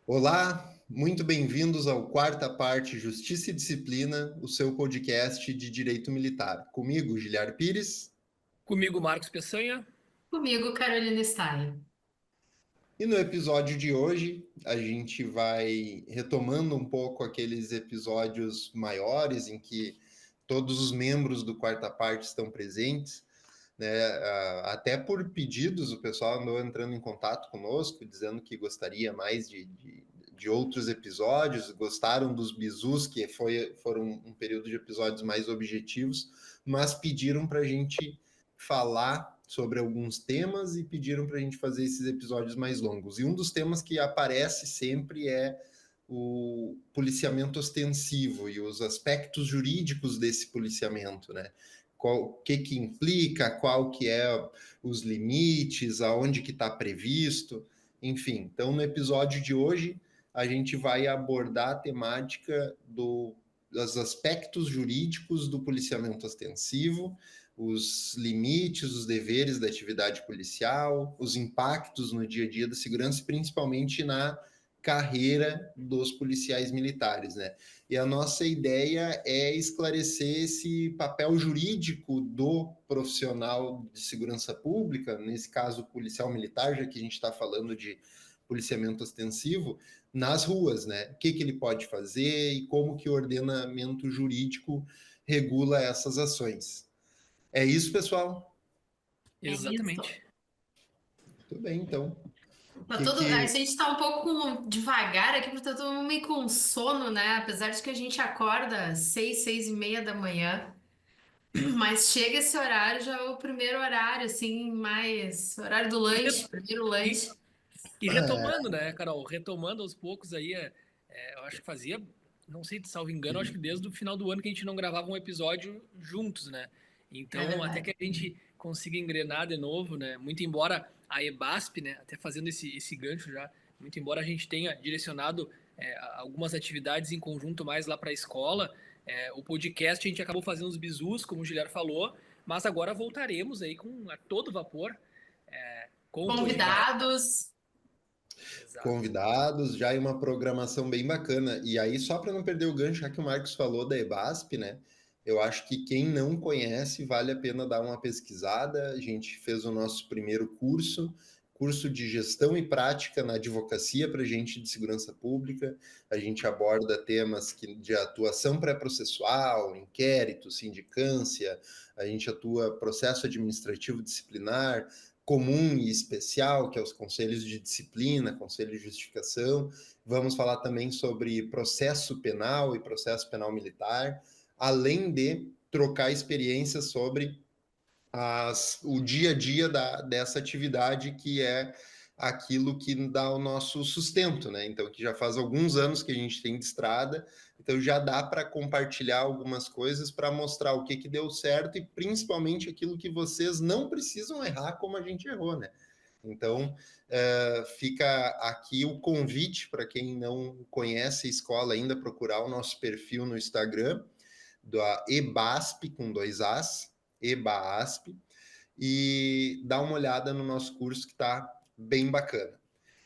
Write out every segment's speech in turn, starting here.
Olá, muito bem-vindos ao Quarta Parte Justiça e Disciplina, o seu podcast de Direito Militar. Comigo, Giliar Pires. Comigo, Marcos Peçanha. Comigo, Carolina Stein. E no episódio de hoje, a gente vai retomando um pouco aqueles episódios maiores em que todos os membros do Quarta Parte estão presentes, né? Até por pedidos, o pessoal andou entrando em contato conosco, dizendo que gostaria mais de outros episódios, gostaram dos bizus, que foram um período de episódios mais objetivos, mas pediram para a gente falar sobre alguns temas e pediram para a gente fazer esses episódios mais longos. E um dos temas que aparece sempre é o policiamento ostensivo e os aspectos jurídicos desse policiamento, né? O que implica, qual que é os limites, aonde que está previsto, enfim. Então, no episódio de hoje, a gente vai abordar a temática dos aspectos jurídicos do policiamento ostensivo, os limites, os deveres da atividade policial, os impactos no dia a dia da segurança, principalmente na carreira dos policiais militares, né? E a nossa ideia é esclarecer esse papel jurídico do profissional de segurança pública, nesse caso policial militar, já que a gente está falando de policiamento ostensivo, nas ruas, né? O que ele pode fazer e como que o ordenamento jurídico regula essas ações. É isso, pessoal? É isso. Exatamente. Tudo bem, então. A gente tá um pouco devagar aqui, porque tá todo mundo meio com sono, né? Apesar de que a gente acorda às 6, 6:30 da manhã. Mas chega esse horário, já é o primeiro horário, assim, mais horário do E, lanche, re- primeiro e- lanche. e retomando, né, Carol? Retomando aos poucos aí, eu acho que fazia, não sei, salvo engano, acho que desde o final do ano que a gente não gravava um episódio juntos, né? É Então, até verdade. que a gente consiga engrenar de novo, né? Muito embora a EBASP, né, até fazendo esse gancho já, muito embora a gente tenha direcionado algumas atividades em conjunto mais lá para a escola, o podcast a gente acabou fazendo os bizus, como o Giliar falou, mas agora voltaremos aí com a todo vapor, com o podcast. Convidados. Exato. Convidados, já em uma programação bem bacana. E aí, só para não perder o gancho, já que o Marcos falou da EBASP, né? Eu acho que quem não conhece, vale a pena dar uma pesquisada. A gente fez o nosso primeiro curso de gestão e prática na advocacia para gente de segurança pública. A gente aborda temas de atuação pré-processual, inquérito, sindicância, a gente atua processo administrativo disciplinar, comum e especial, que é os conselhos de disciplina, conselho de justificação. Vamos falar também sobre processo penal e processo penal militar, além de trocar experiências sobre o dia a dia dessa atividade que é aquilo que dá o nosso sustento, né? Então, que já faz alguns anos que a gente tem de estrada, então já dá para compartilhar algumas coisas para mostrar o que deu certo e principalmente aquilo que vocês não precisam errar como a gente errou, né? Então, fica aqui o convite para quem não conhece a escola ainda, procurar o nosso perfil no Instagram, da EBASP, com dois As, EBASP, e dar uma olhada no nosso curso que está bem bacana.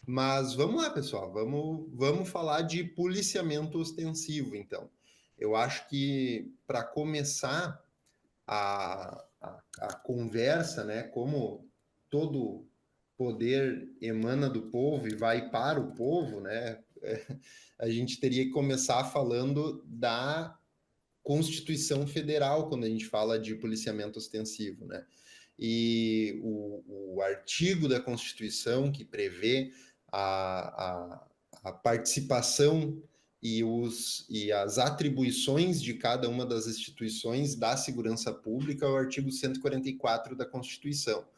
Mas vamos lá, pessoal, vamos falar de policiamento ostensivo, então. Eu acho que para começar a conversa, né, como todo poder emana do povo e vai para o povo, né, a gente teria que começar falando da Constituição Federal quando a gente fala de policiamento ostensivo, né? E o artigo da Constituição que prevê a participação e as atribuições de cada uma das instituições da segurança pública é o artigo 144 da Constituição.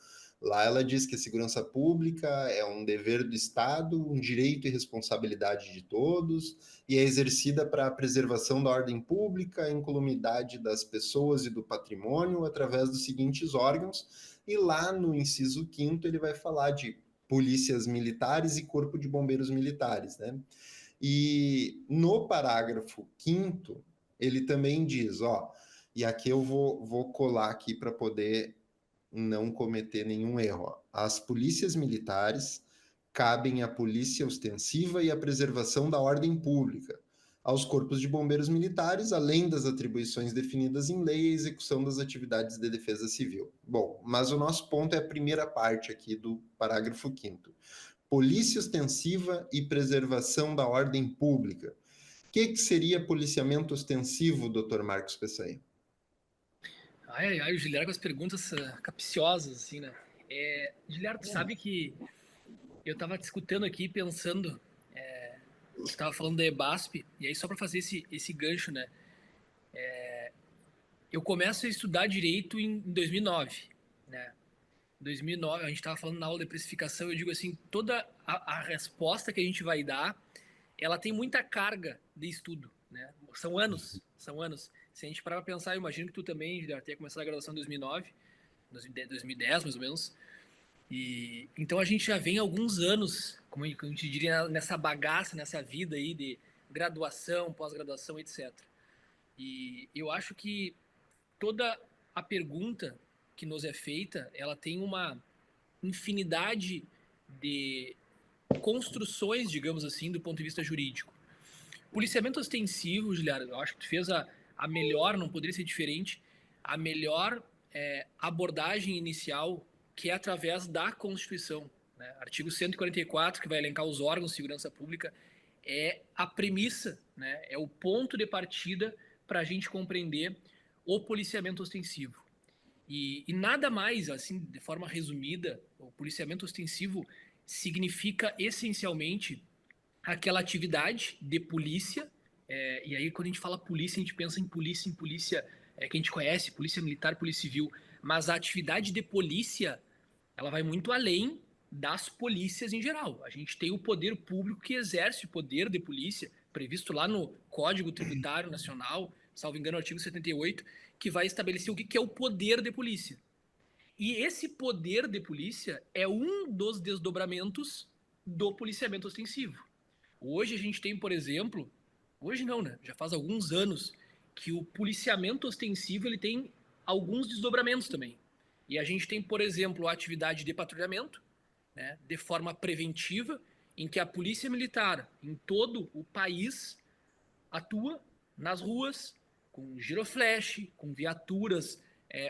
Lá ela diz que a segurança pública é um dever do Estado, um direito e responsabilidade de todos, e é exercida para a preservação da ordem pública, a incolumidade das pessoas e do patrimônio através dos seguintes órgãos. E lá no inciso 5º ele vai falar de polícias militares e corpo de bombeiros militares, né? E no parágrafo 5º ele também diz, ó, e aqui eu vou colar aqui para poder não cometer nenhum erro. Ó. As polícias militares cabem à polícia ostensiva e à preservação da ordem pública, aos corpos de bombeiros militares, além das atribuições definidas em lei, a execução das atividades de defesa civil. Bom, mas o nosso ponto é a primeira parte aqui do parágrafo 5º. Polícia ostensiva e preservação da ordem pública. O que seria policiamento ostensivo, Dr. Marcos Peçanha? O Giliar com as perguntas capciosas, assim, né? Giliar, tu sabe que eu estava te escutando aqui, pensando, você estava falando da EBASP, e aí só para fazer esse gancho, né? Eu começo a estudar Direito em 2009, né? 2009, a gente estava falando na aula de precificação, eu digo assim, toda a resposta que a gente vai dar, ela tem muita carga de estudo, né? São anos. Se a gente parar para pensar, eu imagino que tu também já tenha começado a graduação em 2009, 2010 mais ou menos, e então a gente já vem há alguns anos, como a gente diria, nessa bagaça, nessa vida aí de graduação, pós-graduação, etc. E eu acho que toda a pergunta que nos é feita, ela tem uma infinidade de construções, digamos assim, do ponto de vista jurídico. Policiamento ostensivo, Giliar, eu acho que tu fez a melhor, não poderia ser diferente, a melhor abordagem inicial, que é através da Constituição. Né? Artigo 144, que vai elencar os órgãos de segurança pública, é a premissa, né? É o ponto de partida para a gente compreender o policiamento ostensivo. E nada mais, assim, de forma resumida, o policiamento ostensivo significa essencialmente aquela atividade de polícia, e aí quando a gente fala polícia, a gente pensa em polícia que a gente conhece, polícia militar, polícia civil, mas a atividade de polícia, ela vai muito além das polícias em geral. A gente tem o poder público que exerce o poder de polícia, previsto lá no Código Tributário Nacional, salvo engano, artigo 78, que vai estabelecer o que é o poder de polícia. E esse poder de polícia é um dos desdobramentos do policiamento ostensivo. Hoje a gente tem, por exemplo, hoje não, né? Já faz alguns anos que o policiamento ostensivo ele tem alguns desdobramentos também. E a gente tem, por exemplo, a atividade de patrulhamento, né, de forma preventiva, em que a polícia militar em todo o país atua nas ruas com giroflash, com viaturas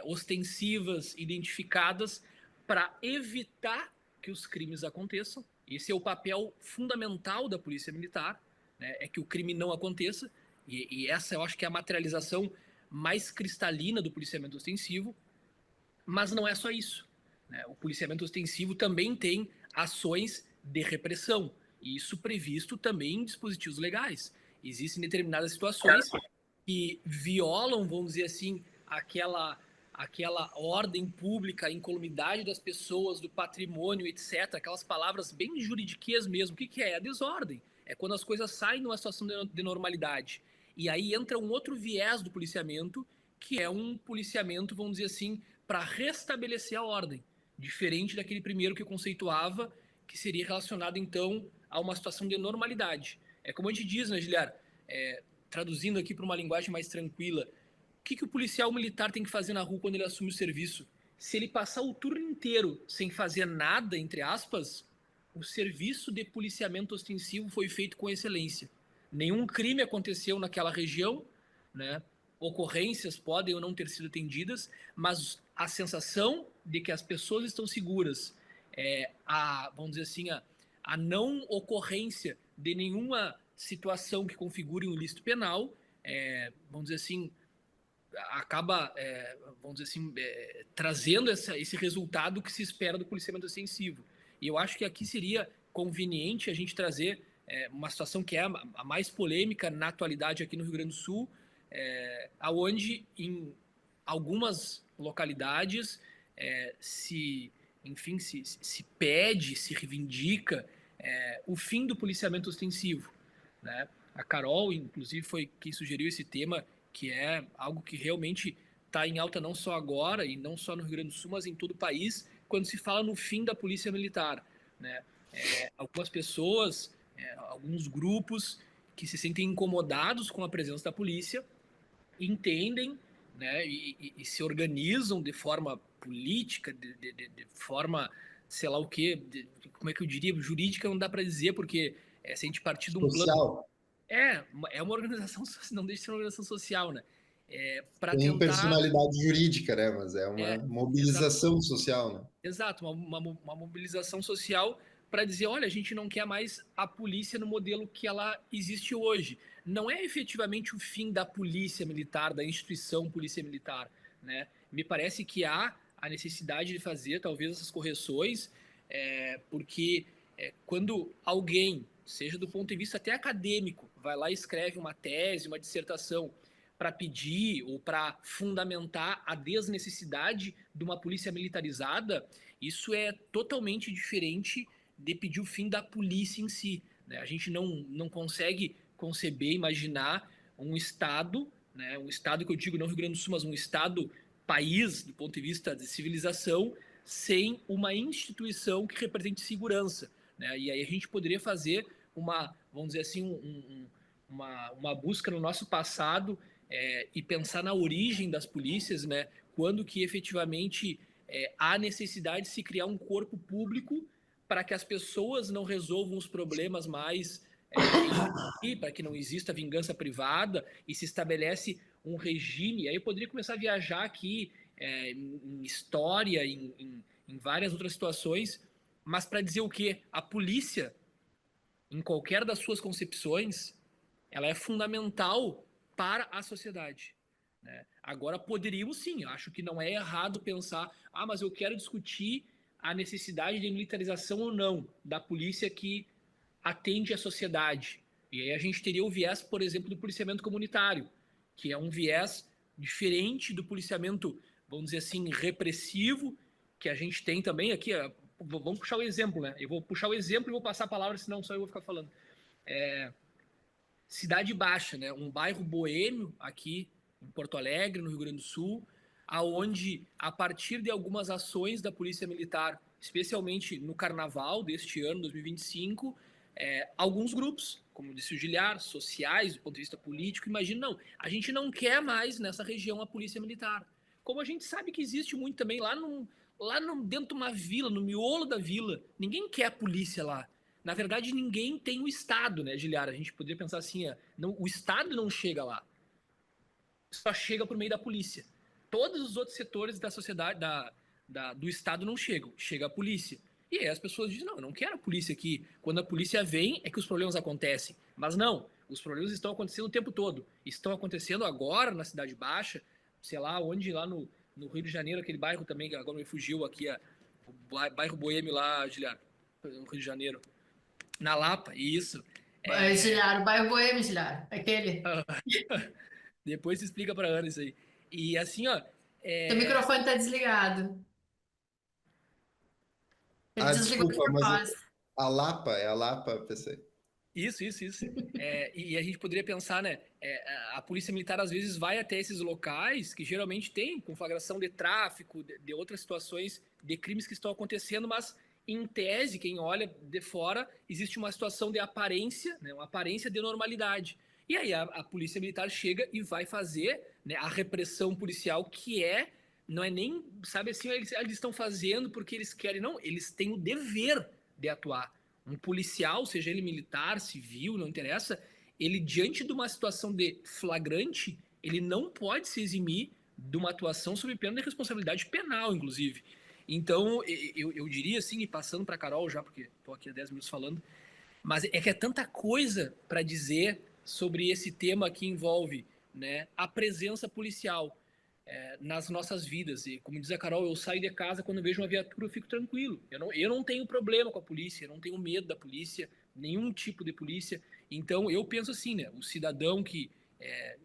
ostensivas identificadas para evitar que os crimes aconteçam. Esse é o papel fundamental da polícia militar, né, é que o crime não aconteça, e essa eu acho que é a materialização mais cristalina do policiamento ostensivo, mas não é só isso. Né? O policiamento ostensivo também tem ações de repressão, e isso previsto também em dispositivos legais. Existem determinadas situações que violam, vamos dizer assim, aquela ordem pública, a incolumidade das pessoas, do patrimônio, etc. Aquelas palavras bem juridiquês mesmo. O que é? A desordem. É quando as coisas saem numa situação de normalidade. E aí entra um outro viés do policiamento, que é um policiamento, vamos dizer assim, para restabelecer a ordem. Diferente daquele primeiro que eu conceituava, que seria relacionado, então, a uma situação de normalidade. É como a gente diz, né, Giliar? Traduzindo aqui para uma linguagem mais tranquila, o que o policial militar tem que fazer na rua quando ele assume o serviço? Se ele passar o turno inteiro sem fazer nada, entre aspas, o serviço de policiamento ostensivo foi feito com excelência. Nenhum crime aconteceu naquela região, né? Ocorrências podem ou não ter sido atendidas, mas a sensação de que as pessoas estão seguras, vamos dizer assim, a não ocorrência de nenhuma situação que configure um ilícito penal, vamos dizer assim, acaba, vamos dizer assim, trazendo esse resultado que se espera do policiamento ostensivo. E eu acho que aqui seria conveniente a gente trazer uma situação que é a mais polêmica na atualidade aqui no Rio Grande do Sul, aonde em algumas localidades enfim, se pede, se reivindica o fim do policiamento ostensivo, né? A Carol, inclusive, foi quem sugeriu esse tema, que é algo que realmente está em alta não só agora e não só no Rio Grande do Sul, mas em todo o país, quando se fala no fim da polícia militar, né? Algumas pessoas, alguns grupos que se sentem incomodados com a presença da polícia entendem, né, e se organizam de forma política, de forma sei lá o quê, como é que eu diria, jurídica não dá para dizer, porque se a gente partir de um plano... Social. É uma organização, não deixa de ser uma organização social, né? Para Tem tentar... personalidade jurídica, né? Mas é uma Exato, mobilização social, né? exato, uma mobilização social para dizer, olha, a gente não quer mais a polícia no modelo que ela existe hoje. Não é efetivamente o fim da polícia militar, da instituição polícia militar, né? Me parece que há a necessidade de fazer talvez essas correções, porque quando alguém, seja do ponto de vista até acadêmico, vai lá e escreve uma tese, uma dissertação para pedir ou para fundamentar a desnecessidade de uma polícia militarizada, isso é totalmente diferente de pedir o fim da polícia em si, né? A gente não consegue conceber, imaginar um Estado, né? Um Estado que eu digo não Rio Grande do Sul, mas um Estado país, do ponto de vista de civilização, sem uma instituição que represente segurança, né? E aí a gente poderia fazer vamos dizer assim, uma busca no nosso passado e pensar na origem das polícias, né? Quando que efetivamente há necessidade de se criar um corpo público para que as pessoas não resolvam os problemas mais para que não exista vingança privada e se estabelece um regime. Aí eu poderia começar a viajar aqui em história, em várias outras situações, mas para dizer o quê? A polícia, em qualquer das suas concepções, ela é fundamental para a sociedade, né? Agora, poderíamos sim, acho que não é errado pensar, mas eu quero discutir a necessidade de militarização ou não da polícia que atende à sociedade. E aí a gente teria o viés, por exemplo, do policiamento comunitário, que é um viés diferente do policiamento, vamos dizer assim, repressivo, que a gente tem também aqui. Vamos puxar o exemplo, né? Eu vou puxar o exemplo e vou passar a palavra, senão só eu vou ficar falando. Cidade Baixa, né? Um bairro boêmio aqui em Porto Alegre, no Rio Grande do Sul, aonde a partir de algumas ações da Polícia Militar, especialmente no Carnaval deste ano, 2025, alguns grupos, como disse o Giliar, sociais, do ponto de vista político, imagina, não, a gente não quer mais nessa região a Polícia Militar. Como a gente sabe que existe muito também dentro de uma vila, no miolo da vila, ninguém quer a polícia lá. Na verdade, ninguém tem o Estado, né, Giliara? A gente poderia pensar assim, o Estado não chega lá, só chega por meio da polícia. Todos os outros setores da sociedade, do Estado não chegam, chega a polícia. E aí as pessoas dizem, não, eu não quero a polícia aqui. Quando a polícia vem, é que os problemas acontecem. Mas não, os problemas estão acontecendo o tempo todo. Estão acontecendo agora na Cidade Baixa, sei lá, onde lá no Rio de Janeiro, aquele bairro também, que agora me fugiu aqui, o bairro Boêmio lá, Giliara, no Rio de Janeiro. Na Lapa, isso. Gilhar, o bairro Boêmio, Gilhar, aquele. Depois você explica para Ana isso aí. E assim, ó. Teu microfone tá desligado. Ele desligou de Desculpa, mas propósito. a Lapa, PC. Isso. E a gente poderia pensar, né? A polícia militar às vezes vai até esses locais que geralmente tem conflagração de tráfico, de outras situações de crimes que estão acontecendo, mas em tese, quem olha de fora, existe uma situação de aparência, né, uma aparência de normalidade. E aí a polícia militar chega e vai fazer, né, a repressão policial não é nem, sabe assim, eles estão fazendo porque eles querem, não, eles têm o dever de atuar. Um policial, seja ele militar, civil, não interessa, ele diante de uma situação de flagrante, ele não pode se eximir de uma atuação sob pena de responsabilidade penal, inclusive. Então, eu diria assim, e passando para a Carol já, porque estou aqui há 10 minutos falando, mas é que é tanta coisa para dizer sobre esse tema que envolve, né, a presença policial nas nossas vidas. E como diz a Carol, eu saio de casa, quando eu vejo uma viatura, eu fico tranquilo. Eu não tenho problema com a polícia, eu não tenho medo da polícia, nenhum tipo de polícia. Então, eu penso assim, né, o cidadão que,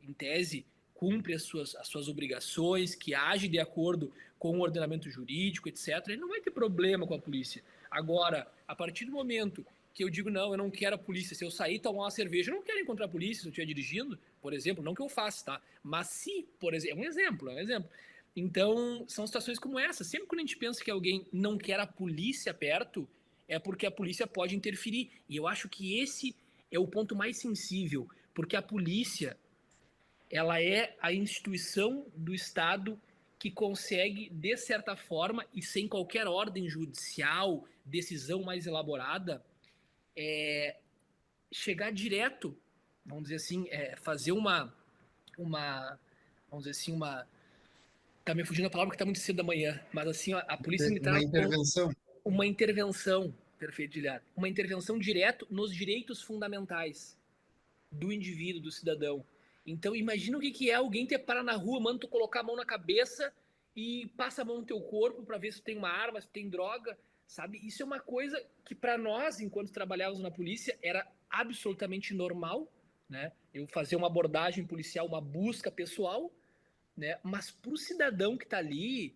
em tese, cumpre as suas obrigações, que age de acordo com o ordenamento jurídico, etc., ele não vai ter problema com a polícia. Agora, a partir do momento que eu digo, não, eu não quero a polícia, se eu sair tomar uma cerveja, eu não quero encontrar a polícia se eu estiver dirigindo, por exemplo, não que eu faça, tá? Mas se, por exemplo, é um exemplo. Então, são situações como essa. Sempre quando a gente pensa que alguém não quer a polícia perto, é porque a polícia pode interferir. E eu acho que esse é o ponto mais sensível, porque a polícia, ela é a instituição do Estado que consegue, de certa forma, e sem qualquer ordem judicial, decisão mais elaborada, chegar direto, vamos dizer assim, fazer vamos dizer assim, tá me fugindo a palavra porque tá muito cedo da manhã, mas assim, a polícia militar, Uma intervenção. uma intervenção, perfeito, Giliar, uma intervenção direto nos direitos fundamentais do indivíduo, do cidadão. Então, imagina o que é alguém te parar na rua, manda tu colocar a mão na cabeça e passa a mão no teu corpo para ver se tu tem uma arma, se tu tem droga, sabe? Isso é uma coisa que para nós, enquanto trabalhávamos na polícia, era absolutamente normal, né? Eu fazer uma abordagem policial, uma busca pessoal, né? Mas pro cidadão que tá ali,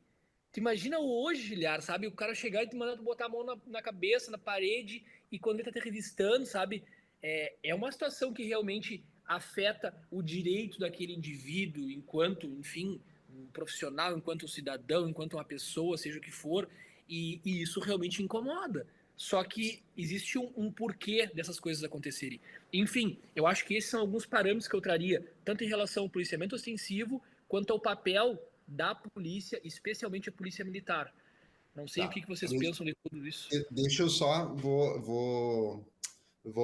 tu imagina hoje, Giliar, sabe? O cara chegar e te mandar tu botar a mão na cabeça, na parede, e quando ele tá te revistando, sabe? É uma situação que realmente afeta o direito daquele indivíduo enquanto, enfim, um profissional, enquanto um cidadão, enquanto uma pessoa, seja o que for, e isso realmente incomoda. Só que existe um porquê dessas coisas acontecerem. Enfim, eu acho que esses são alguns parâmetros que eu traria, tanto em relação ao policiamento ostensivo, quanto ao papel da polícia, especialmente a polícia militar. Não sei o Tá. que vocês pensam de tudo isso. Deixa eu só, vou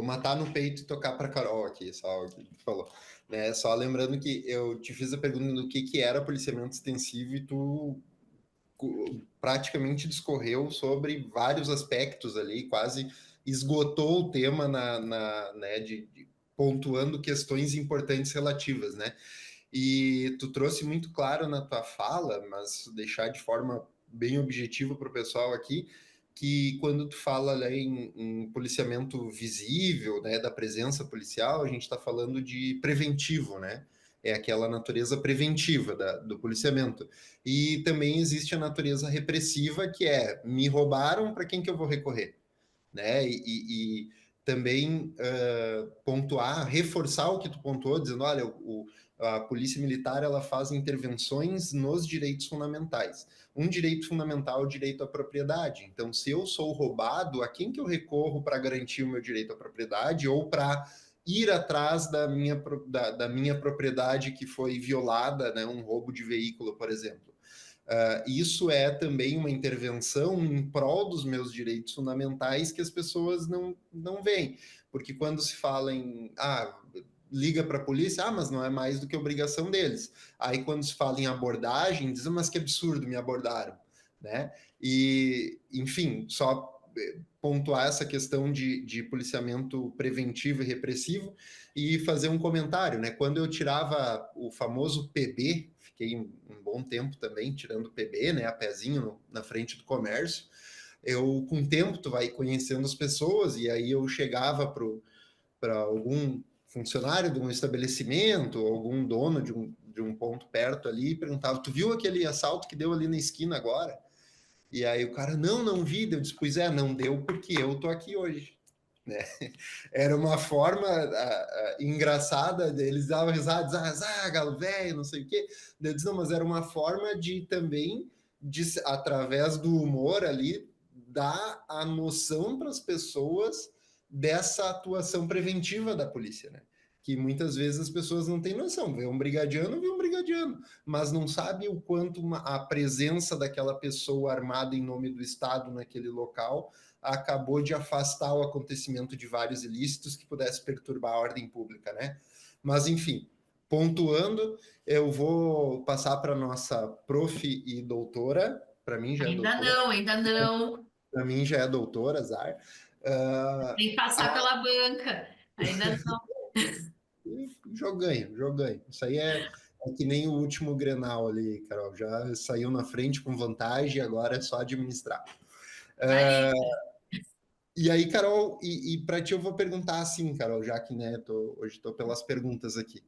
matar no peito e tocar para Carol aqui, só o que tu falou. Né? Só lembrando que eu te fiz a pergunta do que era policiamento extensivo e tu praticamente discorreu sobre vários aspectos ali, quase esgotou o tema né, pontuando questões importantes relativas, né? E tu trouxe muito claro na tua fala, mas deixar de forma bem objetiva para o pessoal aqui, que quando tu fala em policiamento visível, né, da presença policial, a gente está falando de preventivo, né? É aquela natureza preventiva do policiamento. E também existe a natureza repressiva, que é me roubaram, para quem que eu vou recorrer? Né? E também pontuar, reforçar o que tu pontuou, dizendo, olha, a polícia militar ela faz intervenções nos direitos fundamentais. Um direito fundamental é o direito à propriedade. Então, se eu sou roubado, a quem que eu recorro para garantir o meu direito à propriedade ou para ir atrás da minha propriedade que foi violada, né, um roubo de veículo, por exemplo? Isso é também uma intervenção em prol dos meus direitos fundamentais que as pessoas não veem. Porque quando se fala em liga para a polícia, mas não é mais do que obrigação deles. Aí quando se fala em abordagem, dizem, mas que absurdo, me abordaram. Né? E, enfim, só pontuar essa questão de policiamento preventivo e repressivo e fazer um comentário, né? Quando eu tirava o famoso PB, fiquei um bom tempo também tirando PB, né? A pezinho na frente do comércio. Com o tempo, tu vai conhecendo as pessoas e aí eu chegava para algum funcionário de um estabelecimento, algum dono de um ponto perto ali, e perguntava, tu viu aquele assalto que deu ali na esquina agora? E aí o cara, não vi. Eu disse, pois não deu porque eu tô aqui hoje. Né? Era uma forma engraçada, eles davam risadas, galo velho, não sei o quê. Eu disse, não, mas era uma forma de também, através do humor ali, dar a noção para as pessoas dessa atuação preventiva da polícia, né? Que muitas vezes as pessoas não têm noção. Vê um brigadiano, mas não sabe o quanto a presença daquela pessoa armada em nome do Estado naquele local acabou de afastar o acontecimento de vários ilícitos que pudesse perturbar a ordem pública, né? Mas, enfim, pontuando, eu vou passar para nossa prof e doutora, para mim já é Ainda doutora. não, ainda não. Para mim já é doutora, Azar. Tem que passar pela banca. Ainda não. Joganho. Isso aí é que nem o último Grenal ali, Carol. Já saiu na frente com vantagem, agora é só administrar. Aí, E aí, Carol, e para ti eu vou perguntar assim, Carol, já que né, hoje estou pelas perguntas aqui.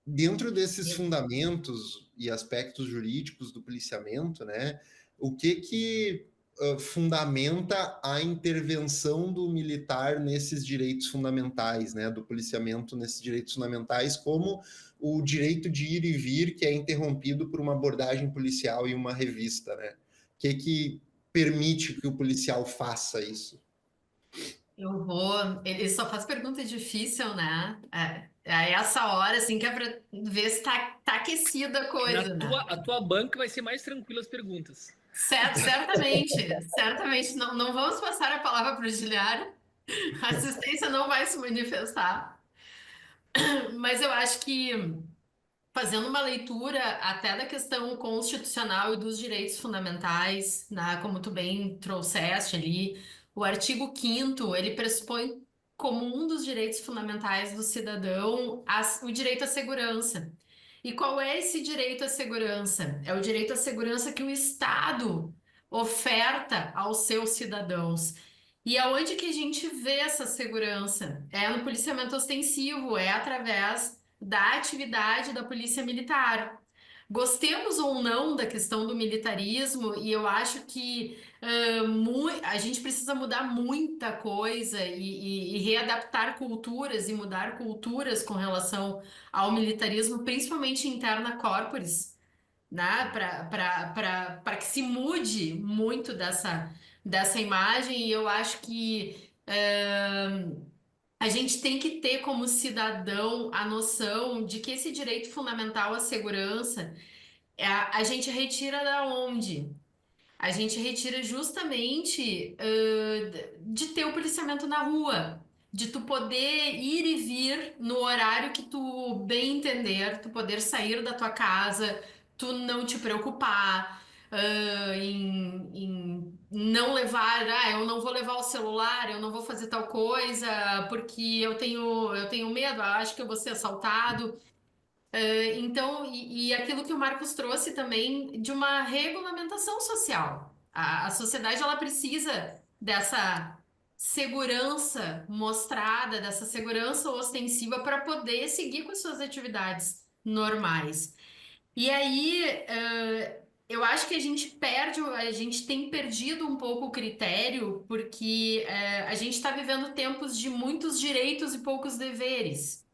Dentro desses fundamentos e aspectos jurídicos do policiamento, né, o que fundamenta a intervenção do militar nesses direitos fundamentais, né, do policiamento nesses direitos fundamentais, como o direito de ir e vir, que é interrompido por uma abordagem policial e uma revista, né? O que permite que o policial faça isso? eu vou. Ele só faz pergunta difícil, né? É essa hora, assim, que é pra ver se tá aquecida a coisa, né? A tua banca vai ser mais tranquila as perguntas. Certamente, certamente. Não, não vamos passar a palavra para o Giliário. A assistência não vai se manifestar. Mas eu acho que fazendo uma leitura até da questão constitucional e dos direitos fundamentais, né, como tu bem trouxeste ali, o artigo 5º, ele pressupõe como um dos direitos fundamentais do cidadão o direito à segurança. E qual é esse direito à segurança? É o direito à segurança que o Estado oferta aos seus cidadãos. E aonde que a gente vê essa segurança? É no policiamento ostensivo, é através da atividade da polícia militar. Gostemos ou não da questão do militarismo, e eu acho que a gente precisa mudar muita coisa e readaptar culturas e mudar culturas com relação ao militarismo, principalmente interna corporis, né? Para que se mude muito dessa imagem, e eu acho que a gente tem que ter como cidadão a noção de que esse direito fundamental à segurança a gente retira da onde? A gente retira justamente de ter o policiamento na rua, de tu poder ir e vir no horário que tu bem entender, tu poder sair da tua casa, tu não te preocupar em não levar, eu não vou levar o celular, eu não vou fazer tal coisa, porque eu tenho medo, acho que eu vou ser assaltado. Então, e aquilo que o Marcos trouxe também de uma regulamentação social. A sociedade ela precisa dessa segurança mostrada, dessa segurança ostensiva para poder seguir com as suas atividades normais. E aí, eu acho que a gente tem perdido um pouco o critério, porque a gente está vivendo tempos de muitos direitos e poucos deveres.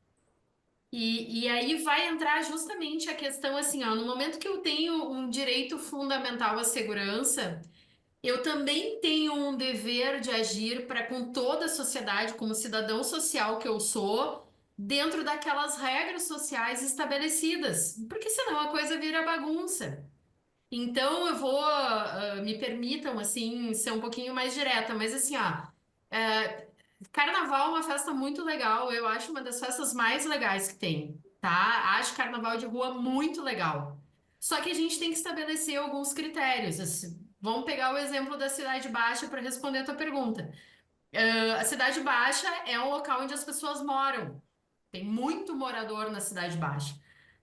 E aí vai entrar justamente a questão assim, ó, no momento que eu tenho um direito fundamental à segurança, eu também tenho um dever de agir para com toda a sociedade, como cidadão social que eu sou, dentro daquelas regras sociais estabelecidas, porque senão a coisa vira bagunça. Então eu vou, me permitam assim ser um pouquinho mais direta, mas assim, ó, Carnaval é uma festa muito legal, eu acho uma das festas mais legais que tem, tá? Acho carnaval de rua muito legal. Só que a gente tem que estabelecer alguns critérios. Assim, vamos pegar o exemplo da Cidade Baixa para responder a tua pergunta. A Cidade Baixa é um local onde as pessoas moram. Tem muito morador na Cidade Baixa.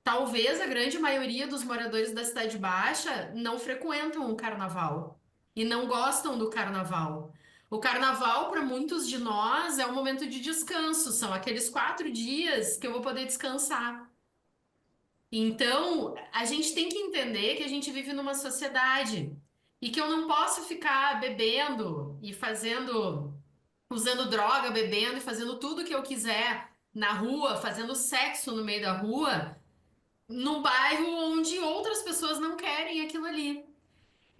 Talvez a grande maioria dos moradores da Cidade Baixa não frequentam o carnaval e não gostam do carnaval. O carnaval, para muitos de nós, é um momento de descanso, são aqueles 4 dias que eu vou poder descansar. Então, a gente tem que entender que a gente vive numa sociedade e que eu não posso ficar bebendo e usando droga, bebendo e fazendo tudo que eu quiser na rua, fazendo sexo no meio da rua, num bairro onde outras pessoas não querem aquilo ali.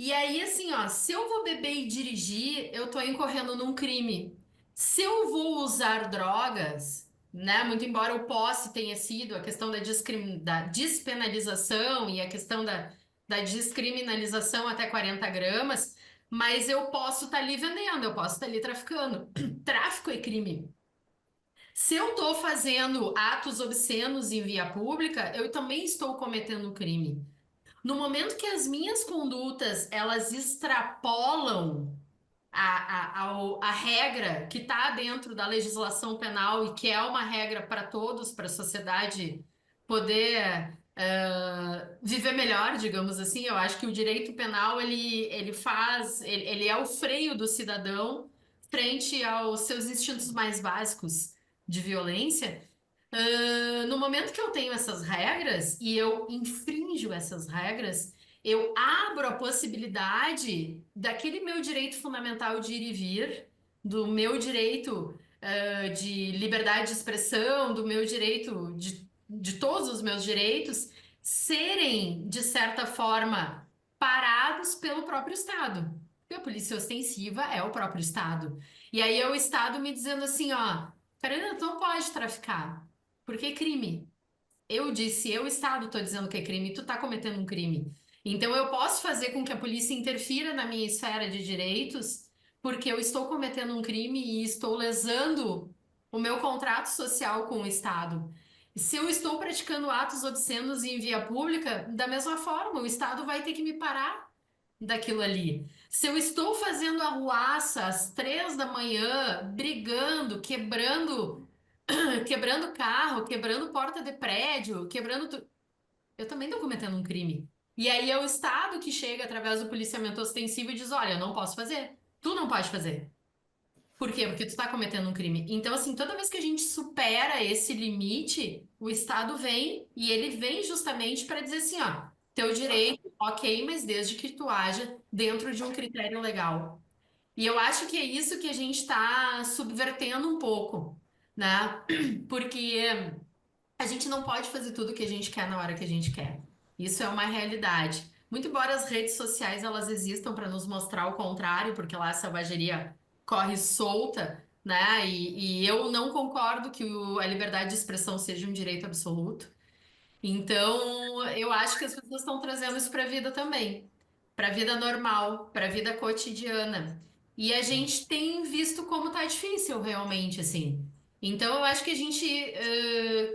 E aí, assim, ó, se eu vou beber e dirigir, eu tô incorrendo num crime. Se eu vou usar drogas, né, muito embora o posse tenha sido a questão da despenalização e a questão da descriminalização até 40 gramas, mas eu posso estar ali vendendo, eu posso estar ali traficando. Tráfico é crime. Se eu estou fazendo atos obscenos em via pública, eu também estou cometendo crime. No momento que as minhas condutas elas extrapolam a regra que está dentro da legislação penal e que é uma regra para todos, para a sociedade poder viver melhor, digamos assim, eu acho que o direito penal ele é o freio do cidadão frente aos seus instintos mais básicos de violência. No momento que eu tenho essas regras e eu infrinjo essas regras, eu abro a possibilidade daquele meu direito fundamental de ir e vir, do meu direito, de liberdade de expressão, do meu direito, de todos os meus direitos, serem, de certa forma, parados pelo próprio Estado. Porque a polícia ostensiva é o próprio Estado. E aí é o Estado me dizendo assim, ó, Karina, tu não pode traficar. Porque é crime. Eu disse, eu, Estado, estou dizendo que é crime, e tu está cometendo um crime. Então, eu posso fazer com que a polícia interfira na minha esfera de direitos, porque eu estou cometendo um crime e estou lesando o meu contrato social com o Estado. Se eu estou praticando atos obscenos em via pública, da mesma forma, o Estado vai ter que me parar daquilo ali. Se eu estou fazendo arruaça às 3 da manhã, brigando, quebrando carro, quebrando porta de prédio, eu também estou cometendo um crime. E aí é o Estado que chega através do policiamento ostensivo e diz: olha, eu não posso fazer. Tu não pode fazer. Por quê? Porque tu está cometendo um crime. Então, assim, toda vez que a gente supera esse limite, o Estado vem e ele vem justamente para dizer assim, ó, teu direito, ok, mas desde que tu haja dentro de um critério legal. E eu acho que é isso que a gente está subvertendo um pouco, né? Porque a gente não pode fazer tudo o que a gente quer na hora que a gente quer. Isso é uma realidade. Muito embora as redes sociais elas existam para nos mostrar o contrário, porque lá a selvageria corre solta, né? E eu não concordo que a liberdade de expressão seja um direito absoluto. Então, eu acho que as pessoas estão trazendo isso para a vida também, para a vida normal, para a vida cotidiana. E a gente tem visto como tá difícil realmente, assim. Então, eu acho que a gente,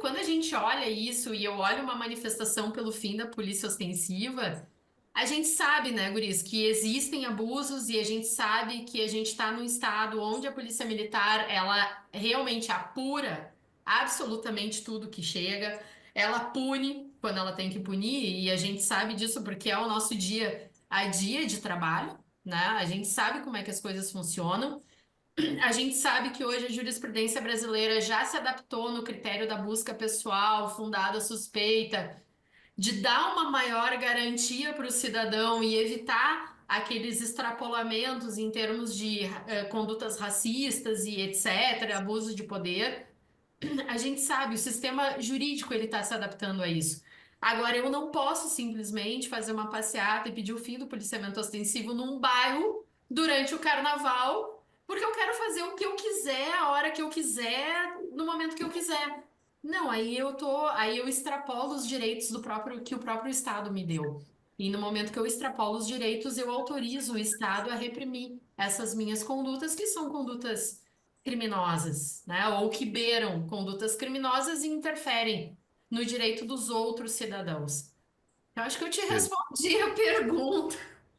quando a gente olha isso e eu olho uma manifestação pelo fim da polícia ostensiva, a gente sabe, né, guris, que existem abusos e a gente sabe que a gente está num estado onde a polícia militar, ela realmente apura absolutamente tudo que chega. Ela pune quando ela tem que punir, e a gente sabe disso porque é o nosso dia a dia de trabalho, né? A gente sabe como é que as coisas funcionam. A gente sabe que hoje a jurisprudência brasileira já se adaptou no critério da busca pessoal, fundada suspeita, de dar uma maior garantia para o cidadão e evitar aqueles extrapolamentos em termos de condutas racistas e etc., abuso de poder. A gente sabe, o sistema jurídico ele está se adaptando a isso. Agora, eu não posso simplesmente fazer uma passeata e pedir o fim do policiamento ostensivo num bairro durante o carnaval, porque eu quero fazer o que eu quiser, a hora que eu quiser, no momento que eu quiser. Não, aí eu extrapolo os direitos do próprio que o próprio Estado me deu. E no momento que eu extrapolo os direitos, eu autorizo o Estado a reprimir essas minhas condutas, que são condutas criminosas, né? Ou que beiram condutas criminosas e interferem no direito dos outros cidadãos. Eu acho que eu te respondi a pergunta.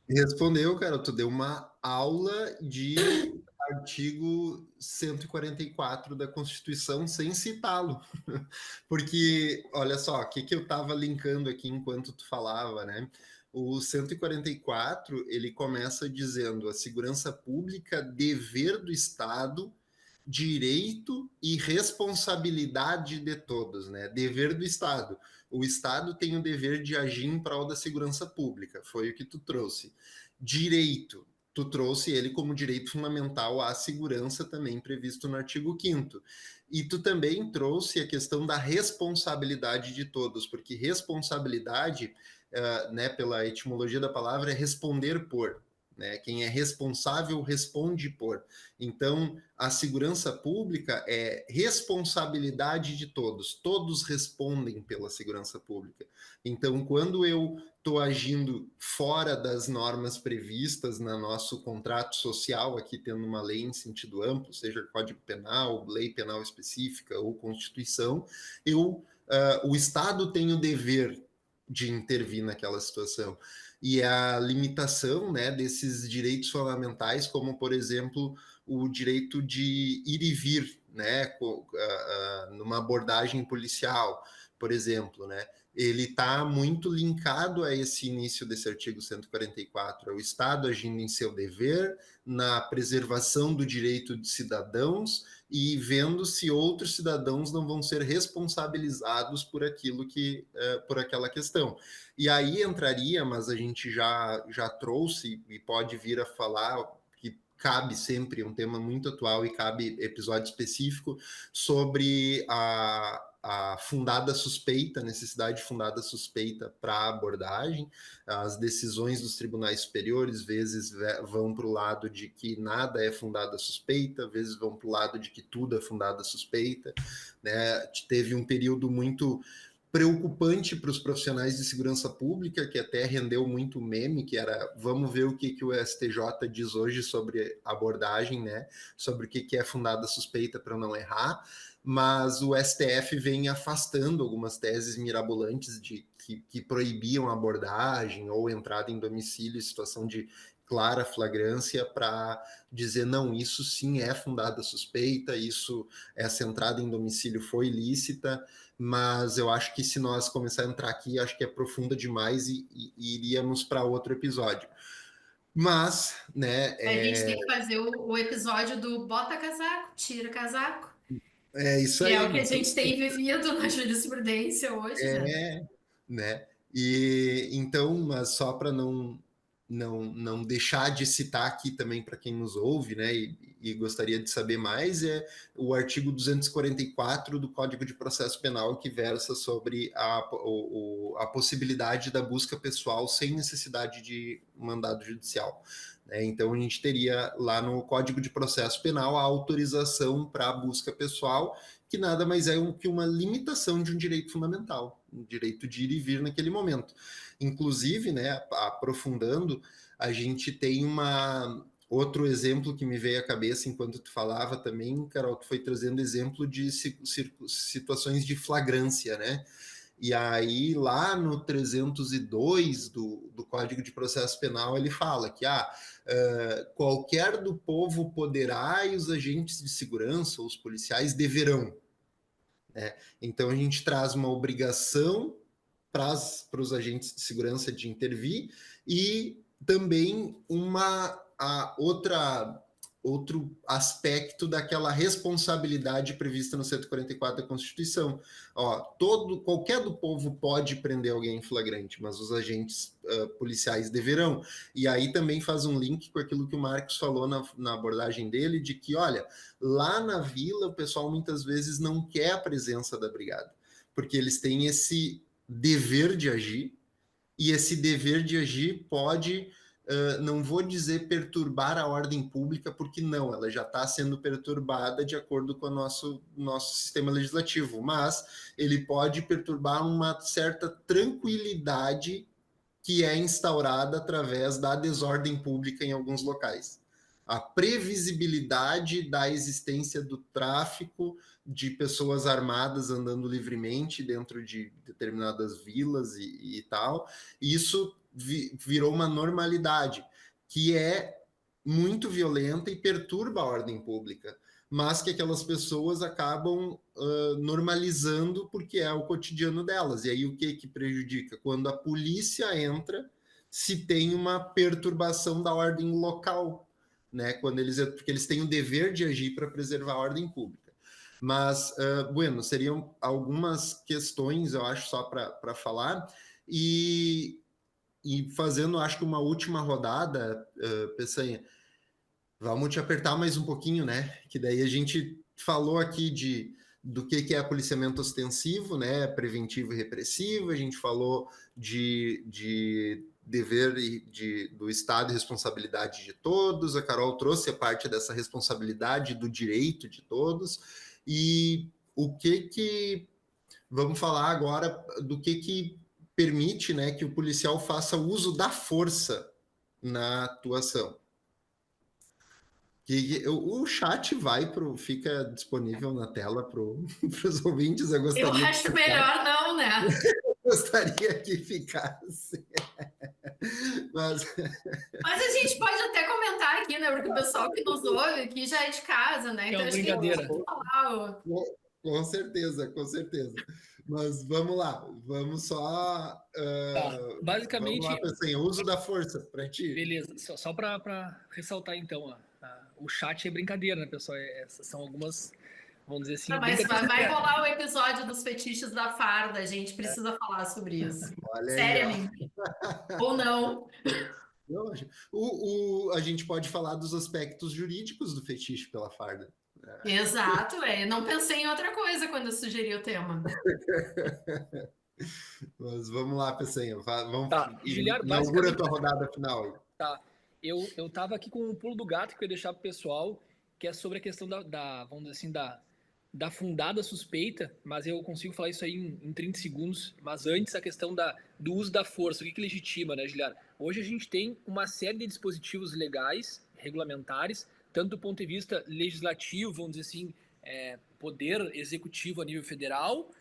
Respondeu, cara, tu deu uma aula de artigo 144 da Constituição sem citá-lo. Porque, olha só, o que, que eu estava linkando aqui enquanto tu falava, né? O 144, ele começa dizendo a segurança pública, dever do Estado, direito e responsabilidade de todos, né? Dever do Estado. O Estado tem o dever de agir em prol da segurança pública, foi o que tu trouxe. Direito, tu trouxe ele como direito fundamental à segurança, também previsto no artigo 5º. E tu também trouxe a questão da responsabilidade de todos, porque responsabilidade, né, pela etimologia da palavra, é responder por. Né? Quem é responsável responde por. Então, a segurança pública é responsabilidade de todos. Todos respondem pela segurança pública. Então, quando eu estou agindo fora das normas previstas no nosso contrato social, aqui tendo uma lei em sentido amplo, seja Código Penal, lei penal específica ou Constituição, o Estado tem o dever de intervir naquela situação. E a limitação, né, desses direitos fundamentais, como, por exemplo, o direito de ir e vir, né, numa abordagem policial, por exemplo, né, ele está muito linkado a esse início desse artigo 144, é o Estado agindo em seu dever, na preservação do direito de cidadãos e vendo se outros cidadãos não vão ser responsabilizados por aquilo que, por aquela questão. E aí entraria, mas a gente já trouxe e pode vir a falar, que cabe sempre um tema muito atual e cabe episódio específico sobre a fundada suspeita, necessidade de fundada suspeita para a abordagem. As decisões dos tribunais superiores, vezes, vão para o lado de que nada é fundada suspeita, vezes vão para o lado de que tudo é fundada suspeita, né? Teve um período muito preocupante para os profissionais de segurança pública, que até rendeu muito meme, que era, vamos ver o que o STJ diz hoje sobre abordagem, né? Sobre o que é fundada suspeita para não errar, mas o STF vem afastando algumas teses mirabolantes que proibiam a abordagem ou entrada em domicílio em situação de clara flagrância para dizer, não, isso sim é fundada suspeita, essa entrada em domicílio foi ilícita, mas eu acho que se nós começar a entrar aqui, acho que é profunda demais e iríamos para outro episódio. Mas, né... A gente tem que fazer o episódio do bota casaco, tira casaco. É isso que aí. É o que a gente tem vivido na jurisprudência hoje, né? E então, mas só para não deixar de citar aqui também para quem nos ouve, né, e gostaria de saber mais, é o artigo 244 do Código de Processo Penal, que versa sobre a possibilidade da busca pessoal sem necessidade de mandado judicial. Então, a gente teria lá no Código de Processo Penal a autorização para a busca pessoal, que nada mais é que uma limitação de um direito fundamental, um direito de ir e vir naquele momento. Inclusive, né, aprofundando, a gente tem outro exemplo que me veio à cabeça enquanto tu falava também, Carol, tu foi trazendo exemplo de situações de flagrância, né? E aí, lá no 302 do Código de Processo Penal, ele fala que qualquer do povo poderá e os agentes de segurança, os policiais, deverão. Né? Então, a gente traz uma obrigação para os agentes de segurança de intervir e também outro aspecto daquela responsabilidade prevista no 144 da Constituição. Qualquer do povo pode prender alguém em flagrante, mas os agentes policiais deverão. E aí também faz um link com aquilo que o Marcos falou na abordagem dele, de que, olha, lá na vila o pessoal muitas vezes não quer a presença da brigada, porque eles têm esse dever de agir, e esse dever de agir pode, não vou dizer perturbar a ordem pública, porque não, ela já está sendo perturbada de acordo com o nosso sistema legislativo, mas ele pode perturbar uma certa tranquilidade que é instaurada através da desordem pública em alguns locais. A previsibilidade da existência do tráfico de pessoas armadas andando livremente dentro de determinadas vilas e tal, isso virou uma normalidade, que é muito violenta e perturba a ordem pública, mas que aquelas pessoas acabam normalizando porque é o cotidiano delas. E aí o que prejudica? Quando a polícia entra, se tem uma perturbação da ordem local, né? Porque eles têm o dever de agir para preservar a ordem pública. Mas, bueno, seriam algumas questões, eu acho, só para falar, e fazendo, acho que uma última rodada, Peçanha, vamos te apertar mais um pouquinho, né? Que daí a gente falou aqui do que é policiamento ostensivo, né? Preventivo e repressivo, a gente falou de dever do Estado e responsabilidade de todos, a Carol trouxe a parte dessa responsabilidade do direito de todos, e vamos falar agora do que permite, né, que o policial faça uso da força na atuação. O chat fica disponível na tela para os ouvintes. Eu acho melhor não, né? Gostaria que ficasse. Mas a gente pode até comentar aqui, né? Porque o pessoal que nos ouve aqui já é de casa, né? Então acho que a gente pode falar. Com certeza, com certeza. Mas vamos lá, vamos só. Basicamente. Vamos lá, Peçanha, uso da força para ti. Beleza, só para ressaltar então, o chat é brincadeira, né, pessoal? São algumas, vamos dizer assim. Mas vai rolar o episódio dos fetiches da farda, a gente precisa falar sobre isso. Seriamente. Ou não. A gente pode falar dos aspectos jurídicos do fetiche pela farda. Exato, não pensei em outra coisa quando eu sugeri o tema. Mas vamos lá, Peçanha. Vamos, Tá, Giliar, inaugura a basicamente tua assim, rodada final aí. tá. Eu tava aqui com um pulo do gato que eu ia deixar pro pessoal, que é sobre a questão vamos dizer assim, da fundada suspeita, mas eu consigo falar isso aí em 30 segundos. Mas antes, a questão do uso da força, o que legitima, né, Giliar? Hoje a gente tem uma série de dispositivos legais, regulamentares, tanto do ponto de vista legislativo, vamos dizer assim, poder executivo a nível federal,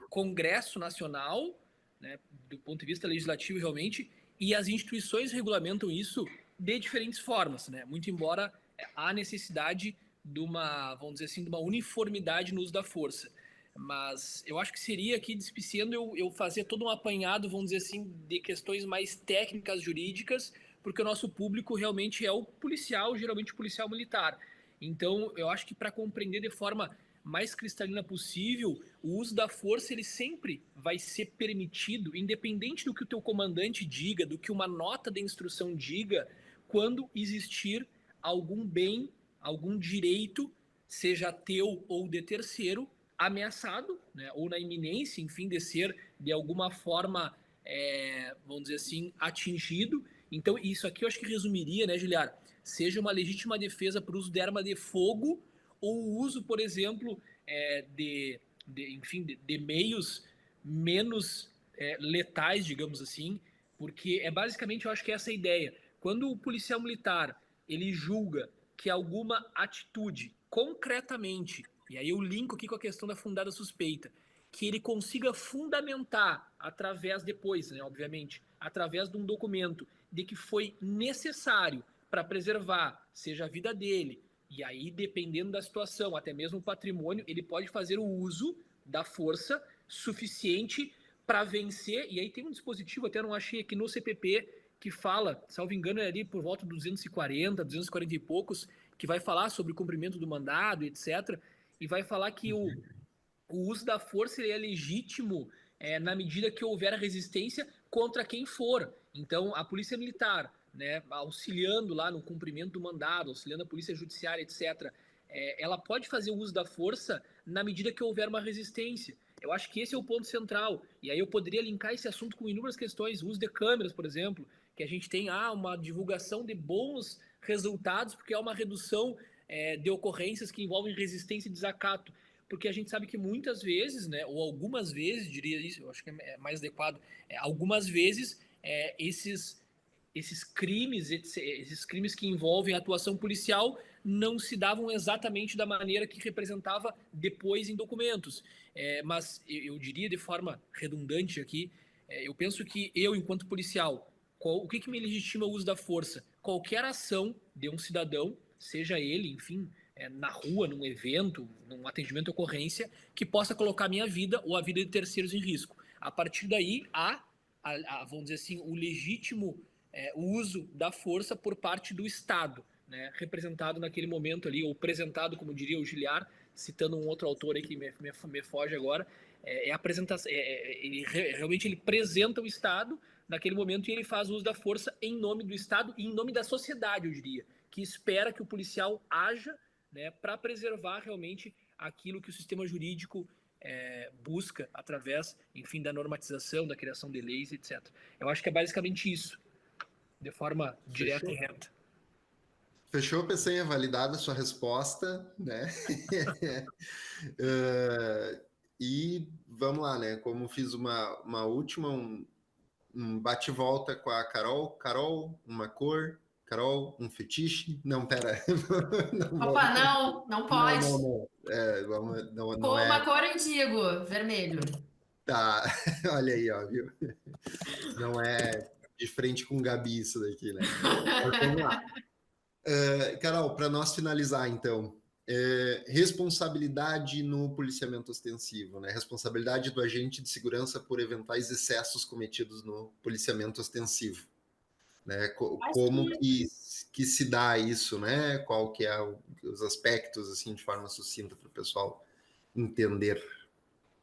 Congresso Nacional, né, do ponto de vista legislativo realmente, e as instituições regulamentam isso de diferentes formas, né? Muito embora há necessidade de uma, vamos dizer assim, de uma uniformidade no uso da força. Mas eu acho que seria aqui despiciando eu fazer todo um apanhado, vamos dizer assim, de questões mais técnicas jurídicas, porque o nosso público realmente é o policial, geralmente o policial militar. Então, eu acho que para compreender de forma mais cristalina possível, o uso da força ele sempre vai ser permitido, independente do que o teu comandante diga, do que uma nota de instrução diga, quando existir algum bem, algum direito, seja teu ou de terceiro, ameaçado, né, ou na iminência, enfim, de ser de alguma forma, vamos dizer assim, atingido. Então, isso aqui eu acho que resumiria, né, Giliar? Seja uma legítima defesa para o uso de arma de fogo ou o uso, por exemplo, enfim, de meios menos letais, digamos assim, porque basicamente, eu acho que essa é a ideia. Quando o policial militar ele julga que alguma atitude, concretamente, e aí eu linko aqui com a questão da fundada suspeita, que ele consiga fundamentar através depois, né, obviamente, através de um documento de que foi necessário para preservar, seja a vida dele, e aí, dependendo da situação, até mesmo o patrimônio, ele pode fazer o uso da força suficiente para vencer. E aí tem um dispositivo, até não achei aqui no CPP, que fala, salvo engano, é ali por volta dos 240, 240 e poucos, que vai falar sobre o cumprimento do mandado, etc. E vai falar que o uso da força ele é legítimo na medida que houver resistência contra quem for. Então, a polícia militar, né, auxiliando lá no cumprimento do mandado, auxiliando a polícia judiciária, etc., ela pode fazer o uso da força na medida que houver uma resistência. Eu acho que esse é o ponto central. E aí eu poderia linkar esse assunto com inúmeras questões, o uso de câmeras, por exemplo, que a gente tem uma divulgação de bons resultados, porque há uma redução de ocorrências que envolvem resistência e desacato, porque a gente sabe que muitas vezes, né, ou algumas vezes, diria isso, eu acho que é mais adequado, algumas vezes esses crimes que envolvem a atuação policial não se davam exatamente da maneira que representava depois em documentos. Mas eu diria de forma redundante aqui, eu penso que eu, enquanto policial, o que me legitima o uso da força? Qualquer ação de um cidadão, seja ele, enfim, na rua, num evento, num atendimento de ocorrência, que possa colocar a minha vida ou a vida de terceiros em risco. A partir daí, vamos dizer assim, o legítimo uso da força por parte do Estado, né, representado naquele momento ali, ou apresentado, como diria o Giliar, citando um outro autor aí que me foge agora, a apresentação, realmente ele apresenta o Estado naquele momento e ele faz uso da força em nome do Estado e em nome da sociedade, eu diria, que espera que o policial haja, né, para preservar realmente aquilo que o sistema jurídico busca através, enfim, da normatização, da criação de leis, etc. Eu acho que é basicamente isso, de forma direta Fechou? e reta. Fechou, Peçanha, validada a sua resposta, né? E vamos lá, né? Como fiz uma última, um bate-volta com a Carol. Carol, uma cor. Carol, um fetiche. Não, pera. Não, Opa, não, não pode. não. Não Com uma é. cor eu digo, vermelho. Tá, olha aí, ó, viu? Não é de frente com Gabi isso daqui, né? Mas vamos lá. Carol, para nós finalizar, então, responsabilidade no policiamento ostensivo, né? Responsabilidade do agente de segurança por eventuais excessos cometidos no policiamento ostensivo, né? Acho Como que que se dá isso, né? Qual que é os aspectos, assim, de forma sucinta para o pessoal entender.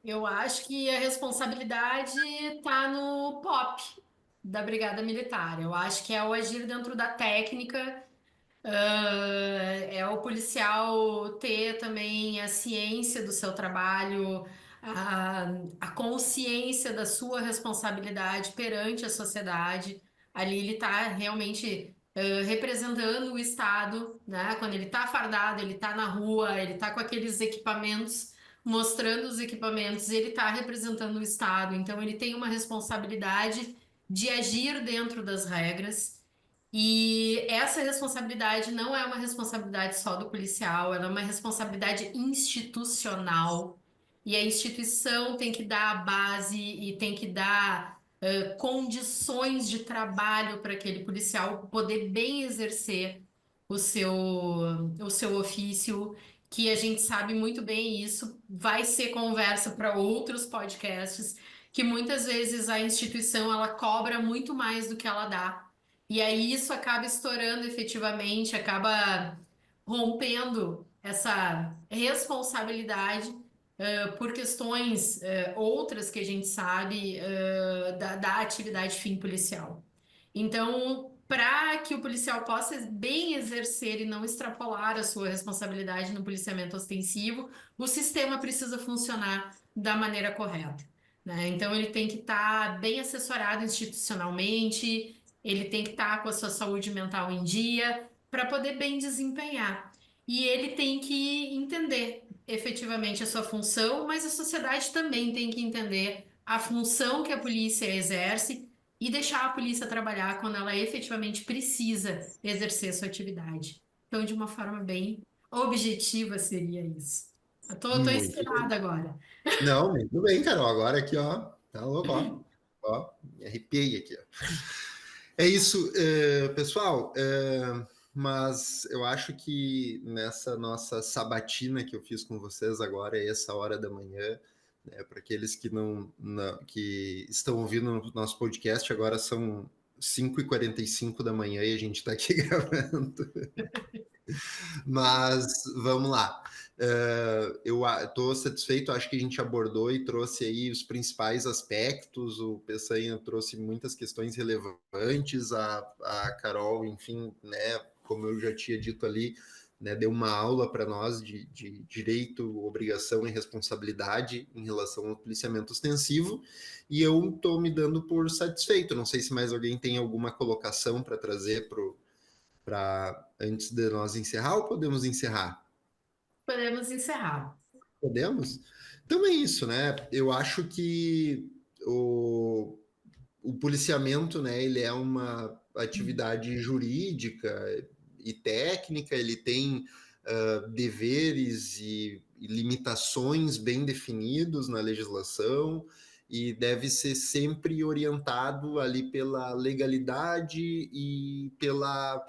eu acho que a responsabilidade está no POP da Brigada Militar. Eu acho que é o agir dentro da técnica, É o policial ter também a ciência do seu trabalho, a, a consciência da sua responsabilidade perante a sociedade. Ali ele está realmente representando o Estado, né? Quando ele está fardado, ele está na rua, ele está com aqueles equipamentos, mostrando os equipamentos, ele está representando o Estado. Então ele tem uma responsabilidade de agir dentro das regras. E essa responsabilidade não é uma responsabilidade só do policial, ela é uma responsabilidade institucional. E a instituição tem que dar a base e tem que dar condições de trabalho para aquele policial poder bem exercer o seu, o seu ofício, que a gente sabe muito bem isso, vai ser conversa para outros podcasts, que muitas vezes a instituição ela cobra muito mais do que ela dá. E aí isso acaba estourando efetivamente, acaba rompendo essa responsabilidade por questões outras que a gente sabe da atividade fim policial. Então, para que o policial possa bem exercer e não extrapolar a sua responsabilidade no policiamento ostensivo, o sistema precisa funcionar da maneira correta, né? Então, ele tem que estar bem assessorado institucionalmente, ele tem que estar com a sua saúde mental em dia para poder bem desempenhar. E ele tem que entender efetivamente a sua função, mas a sociedade também tem que entender a função que a polícia exerce e deixar a polícia trabalhar quando ela efetivamente precisa exercer sua atividade. Então, de uma forma bem objetiva, seria isso. Eu tô Muito bem. inspirada agora. Não, muito bem, Carol. Agora aqui, ó, tá louco, ó. Ó, me arrepiei aqui, ó. É isso, pessoal. Mas eu acho que nessa nossa sabatina que eu fiz com vocês agora, essa hora da manhã, né, para aqueles que que estão ouvindo o nosso podcast, agora são 5h45 da manhã e a gente está aqui gravando. Mas vamos lá. Eu estou satisfeito, acho que a gente abordou e trouxe aí os principais aspectos. O Peçanha trouxe muitas questões relevantes, a Carol, enfim, né, como eu já tinha dito ali, né, deu uma aula para nós de direito, obrigação e responsabilidade em relação ao policiamento ostensivo, e eu estou me dando por satisfeito. Não sei se mais alguém tem alguma colocação para trazer para antes de nós encerrar ou podemos encerrar? Podemos encerrar. Podemos? Então é isso, né? Eu acho que o policiamento, né, ele é uma atividade jurídica e técnica, ele tem deveres e limitações bem definidos na legislação e deve ser sempre orientado ali pela legalidade e pela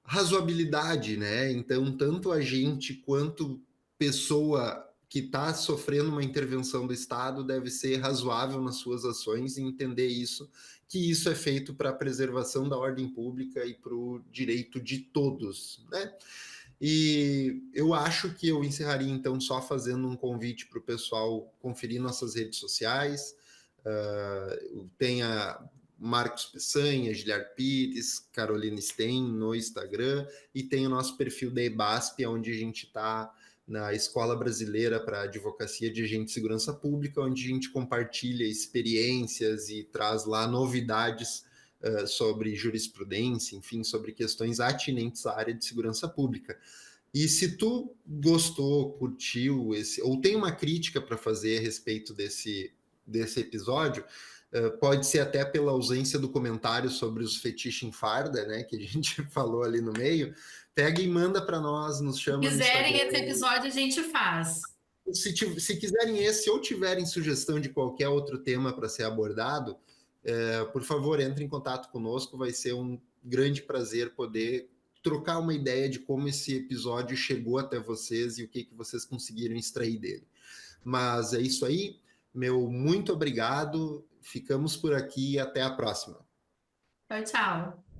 razoabilidade, né? Então, tanto a gente quanto pessoa que está sofrendo uma intervenção do Estado deve ser razoável nas suas ações e entender isso, que isso é feito para a preservação da ordem pública e para o direito de todos, né? E eu acho que eu encerraria então só fazendo um convite para o pessoal conferir nossas redes sociais. Tem a Marcos Peçanha, Giliar Pires, Carolina Stein no Instagram, e tem o nosso perfil da EBASP, onde a gente está na Escola Brasileira para Advocacia de Agente de Segurança Pública, onde a gente compartilha experiências e traz lá novidades sobre jurisprudência, enfim, sobre questões atinentes à área de segurança pública. E se tu gostou, curtiu ou tem uma crítica para fazer a respeito desse episódio, pode ser até pela ausência do comentário sobre os fetiches em farda, né, que a gente falou ali no meio, pega e manda para nós, nos Se chama no quiserem Instagram. esse episódio, a gente faz. Se quiserem esse ou tiverem sugestão de qualquer outro tema para ser abordado, por favor, entre em contato conosco, vai ser um grande prazer poder trocar uma ideia de como esse episódio chegou até vocês e o que vocês conseguiram extrair dele. Mas é isso aí, meu muito obrigado, ficamos por aqui e até a próxima. Tchau, tchau.